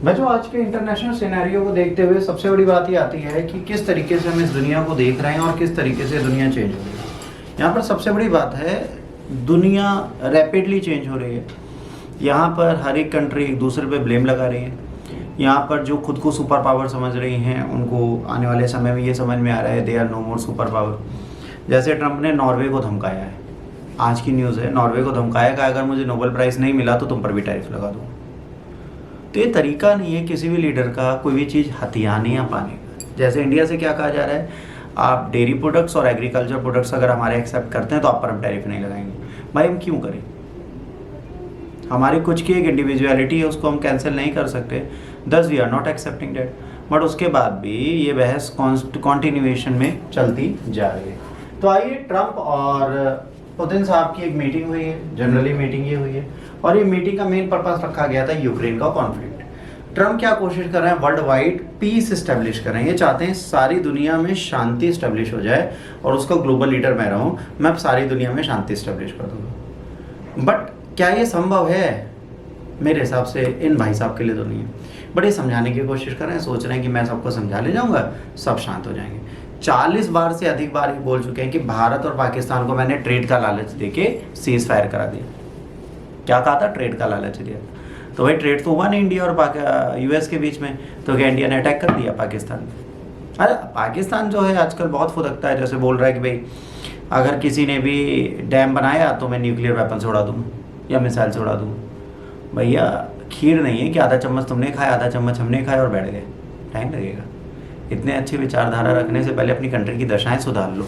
बच्चों, आज के इंटरनेशनल सिनेरियो को देखते हुए सबसे बड़ी बात ये आती है कि किस तरीके से हम इस दुनिया को देख रहे हैं और किस तरीके से दुनिया चेंज हो रही है। यहाँ पर सबसे बड़ी बात है, दुनिया रैपिडली चेंज हो रही है। यहाँ पर हर एक कंट्री एक दूसरे पे ब्लेम लगा रही है। यहाँ पर जो खुद को सुपर पावर समझ रही हैं, उनको आने वाले समय में ये समझ में आ रहा है they are no more super power. जैसे ट्रंप ने नॉर्वे को धमकाया है, आज की न्यूज़ है, नॉर्वे को धमकाया कि अगर मुझे नोबेल प्राइज़ नहीं मिला तो तुम पर भी टैरिफ लगा दूँ। तो ये तरीका नहीं है किसी भी लीडर का कोई भी चीज़ हथियाने या पाने का। जैसे इंडिया से क्या कहा जा रहा है, आप डेयरी प्रोडक्ट्स और एग्रीकल्चर प्रोडक्ट्स अगर हमारे एक्सेप्ट करते हैं तो आप पर हम टैरिफ नहीं लगाएंगे। भाई हम क्यों करें? हमारी कुछ की एक इंडिविजुअलिटी है, उसको हम कैंसिल नहीं कर सकते। Thus we are not accepting that. But उसके बाद भी ये बहस कॉन्टिन्यूएशन में चलती जा रही है। तो आइए, ट्रंप और पुतिन साहब की एक मीटिंग हुई है, जनरली मीटिंग ये हुई है, और ये मीटिंग का मेन पर्पस रखा गया था यूक्रेन का कॉन्फ्लिक्ट। ट्रंप क्या कोशिश कर रहे हैं, वर्ल्ड वाइड पीस इस्टेब्लिश कर रहे हैं। ये चाहते हैं सारी दुनिया में शांति इस्टेब्लिश हो जाए और उसका ग्लोबल लीडर मैं रहूं, मैं अब सारी दुनिया में शांति इस्टेब्लिश कर दूंगा। बट क्या ये संभव है? मेरे हिसाब से इन भाई साहब के लिए तो नहीं है। बट ये समझाने की कोशिश कर रहे हैं, सोच रहे हैं कि मैं सबको समझा ले जाऊंगा, सब शांत हो जाएंगे। 40 बार से अधिक बार ये बोल चुके हैं कि भारत और पाकिस्तान को मैंने ट्रेड का लालच देके सीज फायर करा दिया। क्या कहा था? ट्रेड का लालच दिया। तो भाई ट्रेड तो हुआ नहीं इंडिया और यूएस के बीच में, तो क्या इंडिया ने अटैक कर दिया पाकिस्तान? अरे पाकिस्तान जो है आजकल बहुत फुदकता है, जैसे बोल रहा है कि भाई अगर किसी ने भी डैम बनाया तो मैं न्यूक्लियर वेपन से उड़ा दूँ या मिसाइल से उड़ा दूँ। भैया खीर नहीं है कि आधा चम्मच तुमने खाया आधा चम्मच हमने खाया और बैठ गए। टाइम लगेगा। इतने अच्छी विचारधारा रखने से पहले अपनी कंट्री की दशाएं सुधार लो।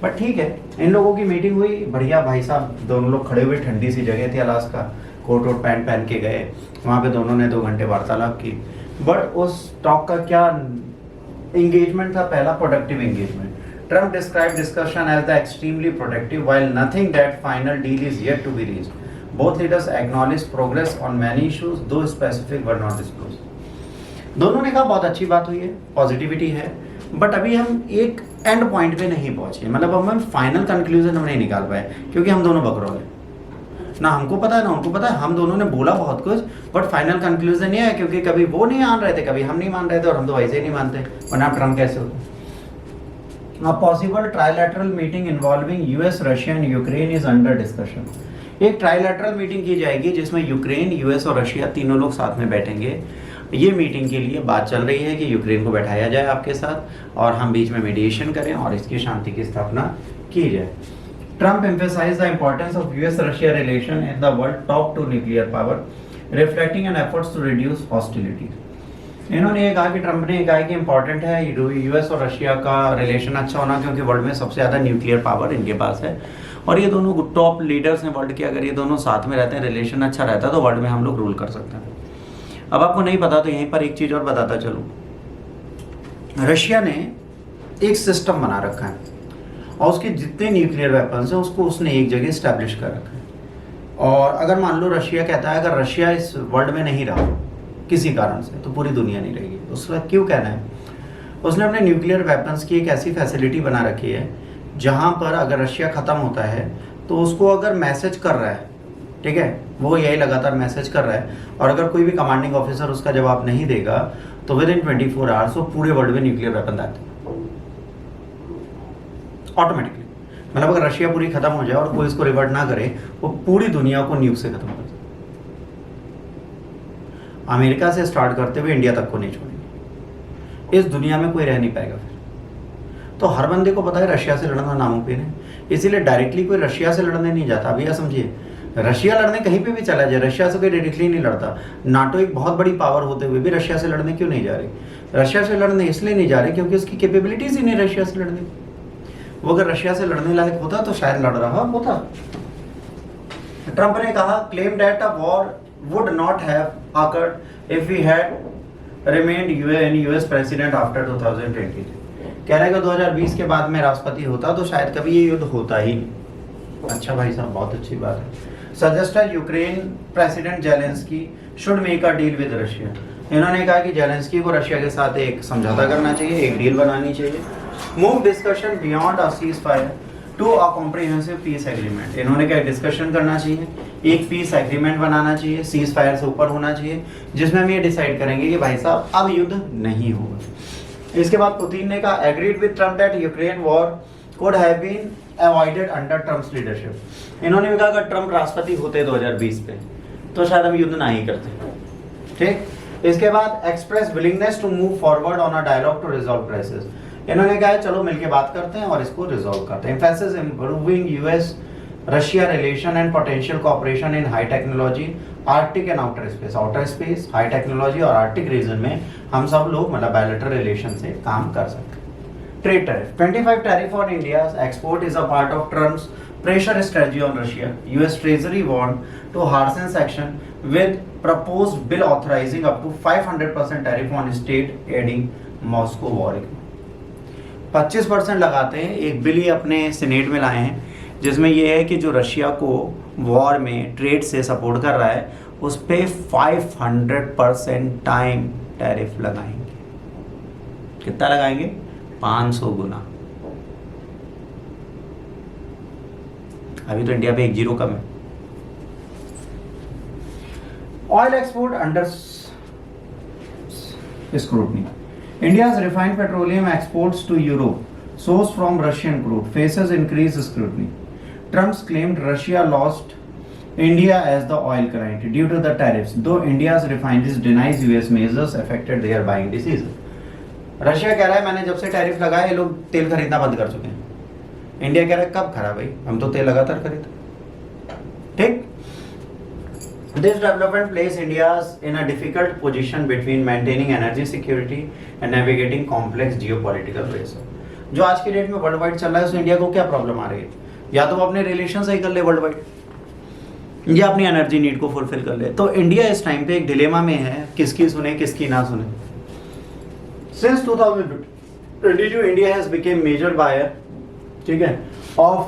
बट ठीक है, इन लोगों की मीटिंग हुई, बढ़िया। भाई साहब दोनों लोग खड़े हुए, ठंडी सी जगह थी अलास्का, कोट वोट पैंट पहन के गए वहाँ पे, दोनों ने 2 घंटे वार्तालाप की। बट उस टॉक का क्या इंगेजमेंट था? पहला, productive engagement. Trump describe discussion as the extremely productive while nothing that final deal is yet to be reached. Both leaders acknowledge progress on many issues though specific were not disclosed. दोनों ने कहा बहुत अच्छी बात हुई है, positivity है, but अभी हम एक एंड पॉइंट पे नहीं पहुंचे। मतलब हम फाइनल कंक्लूजन हम नहीं निकाल पाए, क्योंकि हम दोनों बकरोल हैं। ना हमको पता है ना उनको पता है। हम दोनों ने बोला बहुत कुछ, बट फाइनल कंक्लूजन ये है, क्योंकि कभी वो नहीं मान रहे थे, कभी हम नहीं मान रहे थे, और हम तो वैसे ही नहीं मानते, वरना ट्रम्प कैसे होते। A possible trilateral meeting involving US, Russia and Ukraine is under discussion. एक ट्राइलैटरल मीटिंग की जाएगी जिसमें यूक्रेन, यूएस और रशिया तीनों लोग साथ में बैठेंगे। ये मीटिंग के लिए बात चल रही है कि यूक्रेन को बैठाया जाए आपके साथ और हम बीच में मीडिएशन करें और इसकी शांति की स्थापना की जाए। Trump emphasized the importance of US-Russia relation in the world top 2 nuclear power, reflecting an efforts to reduce hostilities. इन्होंने ये कहा कि ट्रंप ने कहा कि इंपॉर्टेंट है यूएस और रशिया का रिलेशन अच्छा होना, क्योंकि वर्ल्ड में सबसे ज़्यादा न्यूक्लियर पावर इनके पास है और ये दोनों टॉप लीडर्स हैं वर्ल्ड के। अगर ये दोनों साथ में रहते हैं, रिलेशन अच्छा रहता है, तो वर्ल्ड में हम लोग रूल कर सकते हैं। अब आपको नहीं पता तो यहीं पर एक चीज़ और बताता चलूँ। रशिया ने एक सिस्टम बना रखा है और उसके जितने न्यूक्लियर वेपन्स हैं उसको उसने एक जगह स्टैब्लिश कर रखा है। और अगर मान लो रशिया कहता है अगर रशिया इस वर्ल्ड में नहीं रहा किसी कारण से तो पूरी दुनिया नहीं रहेगी। उसका क्यों कहना है? उसने अपने न्यूक्लियर वेपन्स की एक ऐसी फैसिलिटी बना रखी है जहां पर अगर रशिया ख़त्म होता है तो उसको अगर मैसेज कर रहा है, ठीक है, वो यही लगातार मैसेज कर रहा है, और अगर कोई भी कमांडिंग ऑफिसर उसका जवाब नहीं देगा तो विद इन 24 आवर्स वो पूरे वर्ल्ड में न्यूक्लियर वेपन डालते ऑटोमेटिकली। मतलब अगर रशिया पूरी खत्म हो जाए और कोई इसको रिवर्ट ना करे, वो पूरी दुनिया को न्यूक से खत्म कर देगा। अमेरिका से स्टार्ट करते हुए इंडिया तक को नहीं छोड़ेंगे। इस दुनिया में कोई रह नहीं पाएगा फिर। तो हर बंदे को पता है रशिया से लड़ना नामुमकिन है, इसीलिए डायरेक्टली कोई रशिया से लड़ने नहीं जाता। अभी यह समझिए, रशिया लड़ने कहीं पे भी चला जाए, रशिया से कोई डायरेक्टली नहीं लड़ता। नाटो एक बहुत बड़ी पावर होते हुए भी रशिया से लड़ने क्यों नहीं जा रही? रशिया से लड़ने इसलिए नहीं जा रही क्योंकि उसकी कैपेबिलिटीज ही नहीं रशिया से लड़ने। वो अगर रशिया से लड़ने लायक होता तो शायद लड़ रहा होता। ट्रंप ने कहा, claim that a war would not have occurred if we had remained US president after 2020। कह रहा है कि 2020 के बाद में राष्ट्रपति होता तो शायद कभी ये युद्ध होता ही नहीं। अच्छा भाई साहब, बहुत अच्छी बात है। Suggested Ukraine president Zelensky should make a deal with Russia. इन्होंने कहा कि जेलेंस्की को रशिया के साथ एक समझौता करना चाहिए, एक डील बनानी चाहिए। Move discussion beyond a ceasefire to a comprehensive peace agreement. इन्होंने क्या डिस्कशन करना चाहिए एक पीस एग्रीमेंट बनाना चाहिए, सीज फायर से ऊपर होना चाहिए, जिसमें हम ये डिसाइड करेंगे कि भाई साहब अब युद्ध नहीं होगा। इसके बाद पुतिन ने कहा agreed with Trump that Ukraine war could have been avoided under Trump's leadership. इन्होंने भी कहा अगर ट्रम्प राष्ट्रपति होते 2020 पे तो शायद हम युद्ध ना ही करते। ठीक, इसके बाद express willingness to move forward on a dialogue to resolve crisis. इन्होंने कहा है चलो मिलके बात करते हैं और इसको रिजॉल्व करते हैं। Emphasis improving US Russia relation and potential cooperation in high technology, Arctic and outer space. Outer space, high technology और आर्कटिक रीजन में हम सब लोग मतलब बायलैटरल रिलेशन से काम कर सकते हैं। Trade tariff 25 tariff on India's export is a part of Trump's pressure strategy on Russia. US Treasury want to hasten sanction with proposed bill authorizing up to 500% tariff on state aiding Moscow war. 25% लगाते हैं, एक bill ही अपने senate में लाए हैं जिसमें यह है कि जो रशिया को वॉर में ट्रेड से सपोर्ट कर रहा है उस पर 500% टाइम टैरिफ लगाएंगे। कितना लगाएंगे? 500 गुना। अभी तो इंडिया पे 1 जीरो कम है। Oil export under scrutiny. India's refined petroleum exports to Europe sourced from Russian crude faces increased scrutiny. Trump's claimed Russia lost India as the oil client due to the tariffs, though India's refineries denies US measures affected their buying decision. Russia कह रहा है मैंने जब से tariff लगाया ये लोग तेल खरीदना बंद कर चुके हैं। इंडिया कह रहा है कब खरा भाई, हम तो तेल लगातार खरीदते। ठीक, this development place India in a difficult position between maintaining energy security and navigating complex geopolitical pressure. जो आज की डेट में वर्ल्ड वाइड चल रहा है उसमें इंडिया को क्या प्रॉब्लम आ रही है? या तो वो अपने रिलेशन सही कर ले वर्ल्ड वाइड या अपनी एनर्जी नीड को फुलफिल कर ले। तो इंडिया इस टाइम पे एक डिलेमा में है, किसकी सुने किसकी ना सुने। Since 2022, India has become major buyer, ठीक है, of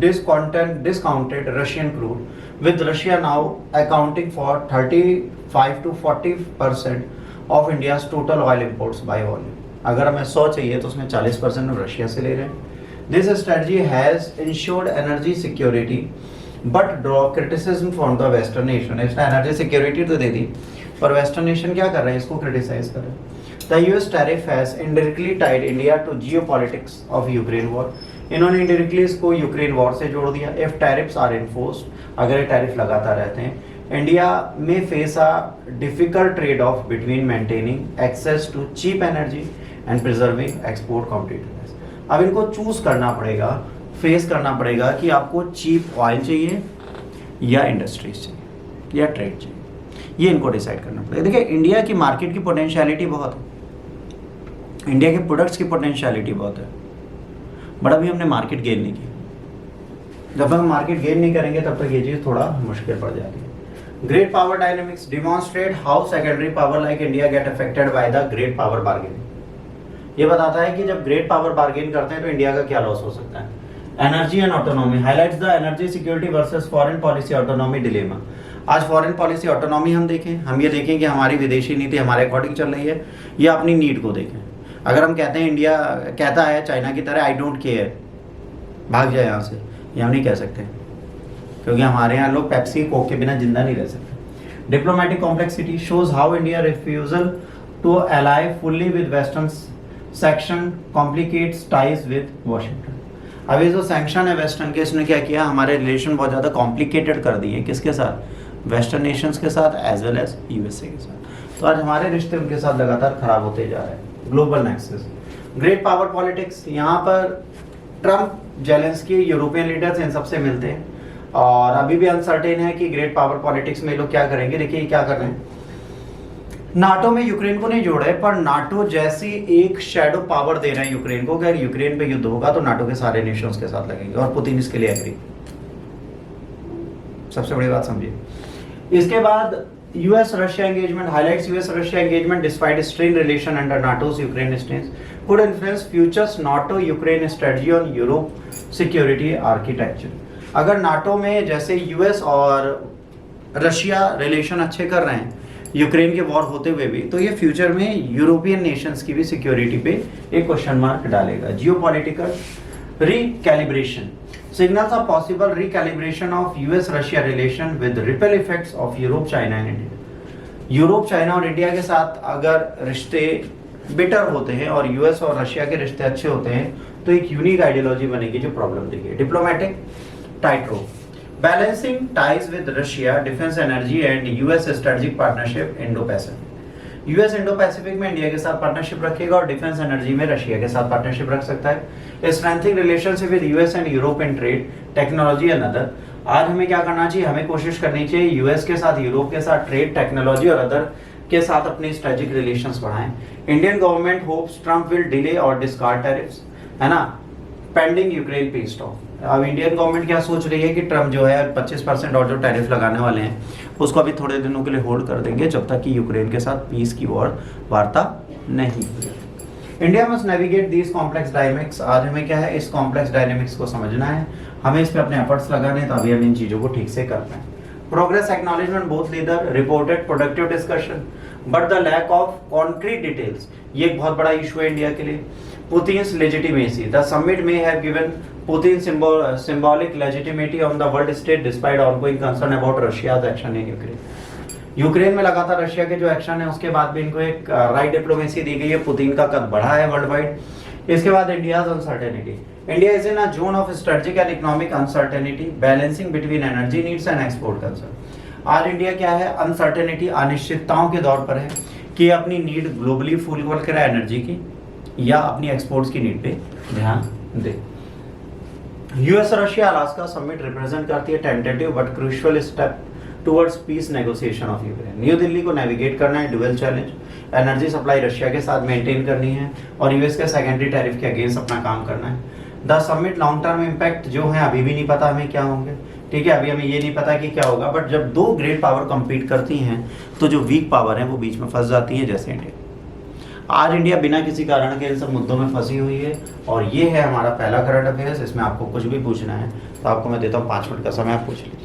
discounted Russian crude, with Russia now accounting for 35 to 40% of India's total oil imports by volume. अगर हमें 100 चाहिए तो उसमें 40% हम रशिया से ले रहे हैं। This strategy has ensured energy security, but draw criticism from the Western nation. इसने एनर्जी सिक्योरिटी तो दे दी पर वेस्टर्न नेशन क्या कर रहे हैं? इसको क्रिटिसाइज कर रहे हैं। The US tariff has indirectly tied India to geopolitics of Ukraine war. इन्होंने इनडायरेक्टली इसको यूक्रेन वॉर से जोड़ दिया। इफ टैरिफ्स आर इन्फोर्स्ड, अगर ये टैरिफ लगाता रहते हैं, इंडिया में face a difficult trade off between maintaining access to cheap energy and preserving export competitiveness. अब इनको चूज करना पड़ेगा, फेस करना पड़ेगा कि आपको चीप ऑयल चाहिए या इंडस्ट्रीज चाहिए या ट्रेड चाहिए, ये इनको डिसाइड करना पड़ेगा। देखिए इंडिया की मार्केट की पोटेंशियलिटी बहुत है, इंडिया के प्रोडक्ट्स की पोटेंशियलिटी बहुत है, बट अभी हमने मार्केट गेन नहीं की। जब हम मार्केट गेन नहीं करेंगे तब तक ये चीज़ थोड़ा मुश्किल पड़ जाती है। Great power dynamics demonstrate how secondary power like India get affected by the great power bargaining. ये बताता है कि जब ग्रेट पावर बार्गेन करते हैं तो इंडिया का क्या लॉस हो सकता है। Energy and autonomy highlights the energy security versus foreign policy autonomy dilemma. आज फॉरेन पॉलिसी ऑटोनॉमी हम देखें, हम ये देखें कि हमारी विदेशी नीति हमारे अकॉर्डिंग चल रही है या अपनी नीड को देखें। अगर हम कहते हैं इंडिया कहता है चाइना की तरह आई डोंट केयर, भाग जाए यहाँ से, ये हम नहीं कह सकते क्योंकि हमारे यहाँ लोग पेप्सी कोक के बिना जिंदा नहीं रह सकते। Diplomatic complexity shows how India refusal to ally fully with western section complicates ties with Washington. अभी जो सैंक्शन है वेस्टर्न के, इसने क्या किया, हमारे रिलेशन बहुत ज़्यादा कॉम्प्लिकेटेड कर दिए। किसके साथ? वेस्टर्न नेशंस के साथ एज वेल एज यूएसए के साथ। तो आज हमारे रिश्ते उनके साथ लगातार खराब होते जा रहे हैं। Global nexus, great power politics, यहाँ पर Trump, Zelensky, European leaders in सबसे मिलते हैं और अभी भी अनसर्टेन है कि ग्रेट पावर पॉलिटिक्स में लोग क्या करेंगे। देखिए क्या कर रहे हैं, नाटो में यूक्रेन को नहीं जोड़े पर नाटो जैसी एक शैडो पावर दे रहे हैं यूक्रेन को कि अगर यूक्रेन पे युद्ध होगा तो नाटो के सारे नेशंस के साथ लगेंगे और पुतिन इसके लिए एग्री। सबसे बड़ी बात समझिए। इसके बाद US Russia engagement highlights US Russia engagement despite strain relation under NATO's Ukraine stance could influence futures NATO Ukraine strategy on Europe security architecture। अगर नाटो में जैसे यूएस और रशिया रिलेशन अच्छे कर रहे हैं यूक्रेन के वॉर होते हुए भी, तो ये फ्यूचर में यूरोपियन नेशंस की भी सिक्योरिटी पे एक क्वेश्चन मार्क डालेगा। Geopolitical recalibration, signals a possible recalibration of US-Russia relation with ripple effects of Europe, China and India. Europe, China और इंडिया के साथ अगर रिश्ते बेटर होते हैं और यूएस और रशिया के रिश्ते अच्छे होते हैं तो एक यूनिक आइडियोलॉजी बनेगी जो प्रॉब्लम देगी। Diplomatic tight rope, balancing ties with Russia, defence energy and US strategic partnership Indo Pacific. US Indo Pacific में इंडिया के साथ पार्टनरशिप रखेगा और डिफेंस एनर्जी में रशिया के साथ पार्टनरशिप रख सकता है। Strengthening relationship with US and Europe in trade, technology and other. आज हमें क्या करना चाहिए, हमें कोशिश करनी चाहिए यूएस के साथ, यूरोप के साथ ट्रेड, टेक्नोलॉजी और अदर के साथ अपने स्ट्रेटेजिक रिलेशंस बढ़ाएं। Indian government hopes Trump will delay और डिस्कार्ड टैरिफ्स, है ना, पेंडिंग यूक्रेन पीस टॉक। अब इंडियन गवर्नमेंट क्या सोच रही है कि ट्रम्प जो है 25% और जो टैरिफ लगाने वाले हैं उसको अभी थोड़े दिनों के लिए होल्ड कर देंगे जब तक कि यूक्रेन के साथ पीस की और वार्ता नहीं हुई। India must navigate these complex dynamics. आज हमें क्या है, इस कॉम्प्लेक्स डायनेमिक्स को समझना है, हमें इस पे अपने एफर्ट्स लगाने हैं तभी हम इन चीजों को ठीक से कर पाएं। Progress acknowledgement both leader reported productive discussion but the lack of concrete details, ये एक बहुत बड़ा इशू है इंडिया के लिए। Putin's legitimacy, the summit may have given Putin symbolic legitimacy on the world stage despite ongoing concern about Russia's action in Ukraine. Ukraine में लगातार Russia के जो एक्शन है उसके बाद भी इनको एक राइट डिप्लोमेसी दी गई है, पुतिन का कद बढ़ा है वर्ल्ड वाइड। इसके बाद India's uncertainty, India is in a zone of strategic and economic uncertainty, balancing between energy needs and export concern. आज इंडिया क्या है, अनसर्टेनिटी, अनिश्चितताओं के दौर पर है कि अपनी नीड ग्लोबली फुलफिल करे एनर्जी की या अपनी एक्सपोर्ट्स की नीड पे ध्यान दे। US Russia Alaska summit represent करती है tentative but crucial step towards peace negotiation of Ukraine. New Delhi को नेविगेट करना है dual challenge, energy supply Russia के साथ मेंटेन करनी है और यूएस के सेकेंडरी टैरिफ के अगेंस्ट अपना काम करना है। The summit long term impact जो है अभी भी नहीं पता हमें क्या होंगे, ठीक है, अभी हमें ये नहीं पता कि क्या होगा, बट जब दो ग्रेट पावर कंपीट करती हैं तो जो वीक पावर है वो बीच में फंस जाती है, जैसे इंडिया। आज इंडिया बिना किसी कारण के इन सब मुद्दों में फंसी हुई है और ये है हमारा पहला करंट अफेयर्स। इसमें आपको कुछ भी पूछना है तो आपको मैं देता हूँ 5 मिनट का समय, आप पूछ लीजिए।